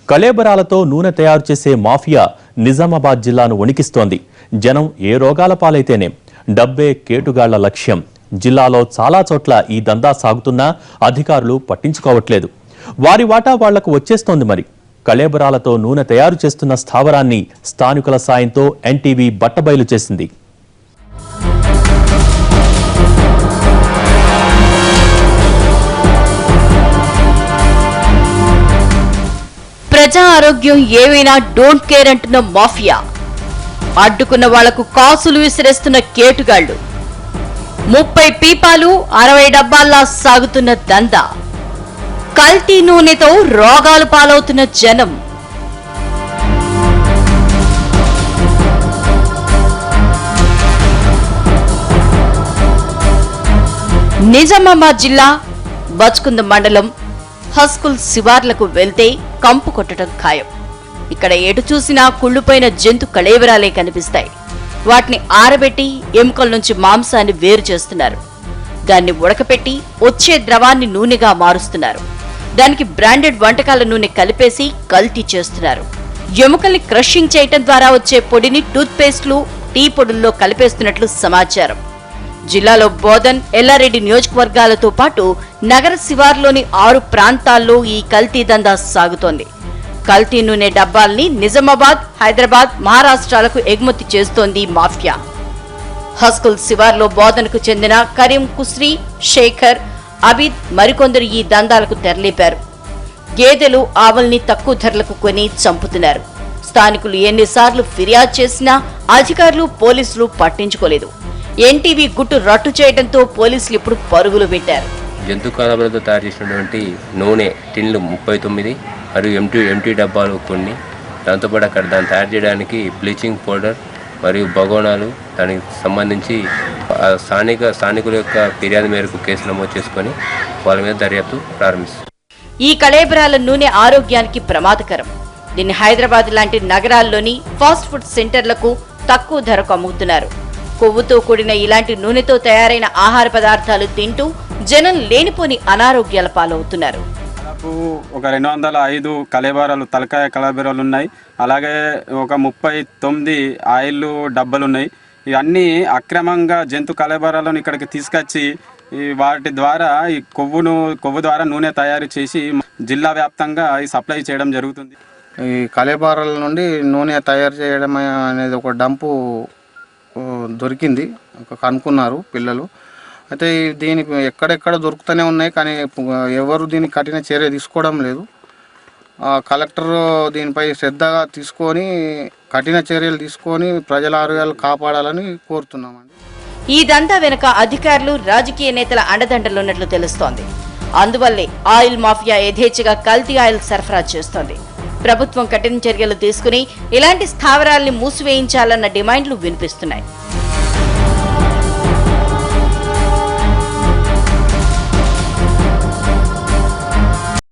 కళేబరాలతో నూనె తయారు చేసే మాఫియా నిజామాబాద్ జిల్లాను వణికిస్తోంది. జనం ఏ రోగాల పాలైతేనే డబ్బే కేటుగాళ్ల లక్ష్యం. జిల్లాలో చాలా చోట్ల ఈ దందా సాగుతున్నా అధికారులు పట్టించుకోవట్లేదు. వారి వాటా వాళ్లకు వచ్చేస్తోంది. మరి కళేబరాలతో నూనె తయారు చేస్తున్న స్థావరాన్ని స్థానికుల సాయంతో ఎన్టీవీ బట్టబయలు చేసింది. ప్రజా ఆరోగ్యం ఏమైనా డోంట్ కేర్ అంటున్న మాఫియా, అడ్డుకున్న వాళ్లకు కాసులు విసిరేస్తున్న కేటుగాళ్లు, 30 పీపాలు 60 డబ్బాల్లా సాగుతున్న దందా, కల్తీ నూనెతో రోగాలు పాలవుతున్న జనం. నిజామాబాద్ జిల్లా బచ్కుంద మండలం హస్కుల్ శివార్లకు వెళ్తే కంపు కొట్టడం ఖాయం. ఇక్కడ ఎటు చూసినా కుళ్ళిపోయిన జంతు కళేబరాలే కనిపిస్తాయి. వాటిని ఆరబెట్టి ఎముకల నుంచి మాంసాన్ని వేరు చేస్తున్నారు. దాన్ని ఉడకపెట్టి వచ్చే ద్రవాన్ని నూనెగా మారుస్తున్నారు. దానికి బ్రాండెడ్ వంటకాల నూనె కలిపేసి కల్తీ చేస్తున్నారు. ఎముకల్ని క్రషింగ్ చేయటం ద్వారా వచ్చే పొడిని టూత్ పేస్ట్లు, టీ పొడుల్లో కలిపేస్తున్నట్లు సమాచారం. జిల్లాలో బోధన్, ఎల్లారెడ్డి నియోజకవర్గాలతో పాటు నగర శివార్లోని 6 ప్రాంతాల్లో ఈ కల్తీ దందా సాగుతోంది. కల్తీ నూనె డబ్బాల్ని నిజామాబాద్, హైదరాబాద్, మహారాష్ట్రాలకు ఎగుమతి చేస్తోంది మాఫియా. హస్కుల్ శివార్లో బోధనకు చెందిన కరీం, కుస్రీ, శేఖర్, అబీద్ మరికొందరు ఈ దందాలకు తెరలేపారు. గేదెలు, ఆవుల్ని తక్కువ ధరలకు కొని చంపుతున్నారు. స్థానికులు ఎన్నిసార్లు ఫిర్యాదు చేసినా అధికారులు, పోలీసులు పట్టించుకోలేదు. ఎన్టీవీ గుట్టు రట్టు చేయడంతో పోలీసులు ఇప్పుడు పరుగులు పెట్టారు. జంతు కళేబరాలతో తయారు చేసినటువంటి నూనె టిన్లు 39 మరియు ఎంటీ డబ్బాలు కొన్ని, దాంతోపాటు అక్కడ దాన్ని తయారు చేయడానికి బ్లీచింగ్ పౌడర్ మరియు బగోనాలు, దానికి సంబంధించి స్థానికుల యొక్క ఫిర్యాదు మేరకు కేసు నమోదు చేసుకొని వాళ్ళ మీద దర్యాప్తు ప్రారంభిస్తారు. ఈ కళేబరాల నూనె ఆరోగ్యానికి ప్రమాదకరం. దీన్ని హైదరాబాద్ లాంటి నగరాల్లోని ఫాస్ట్ ఫుడ్ సెంటర్లకు తక్కువ ధరకు అమ్ముతున్నారు. కొవ్వుతో కూడిన ఇలాంటి నూనెతో తయారైన ఆహార పదార్థాలు తింటూ జనం లేనిపోని అనారోగ్యాల పాలవుతున్నారు. ఒక 205 కళేబరాలు, తలకాయ కళేబరాలు ఉన్నాయి. అలాగే ఒక 39 ఆయిల్ డబ్బాలు ఉన్నాయి. ఇవన్నీ అక్రమంగా జంతు కళేబరాలను ఇక్కడికి తీసుకొచ్చి వాటి ద్వారా ఈ కొవ్వు ద్వారా నూనె తయారు చేసి జిల్లా వ్యాప్తంగా ఈ సప్లై చేయడం జరుగుతుంది. ఈ కళేబరాల నుండి నూనె తయారు చేయడం అనేది ఒక డంపు దొరికింది, కనుక్కున్నారు పిల్లలు. అయితే దీనికి ఎక్కడెక్కడ దొరుకుతూనే ఉన్నాయి, కానీ ఎవరు దీనికి కఠిన చర్య తీసుకోవడం లేదు. కలెక్టర్ దీనిపై శ్రద్ధగా తీసుకొని కఠిన చర్యలు తీసుకొని ప్రజల ఆరోగ్యాలు కాపాడాలని కోరుతున్నామండి. ఈ దందా వెనుక అధికారులు, రాజకీయ నేతల అండదండలున్నట్లు తెలుస్తోంది. అందువల్లే ఆయిల్ మాఫియా యథేచ్ఛగా కల్తీ ఆయిల్ సరఫరా చేస్తోంది. ప్రభుత్వం కఠిన చర్యలు తీసుకుని ఇలాంటి స్థావరాల్ని మూసివేయించాలన్న డిమాండ్లు వినిపిస్తున్నాయి.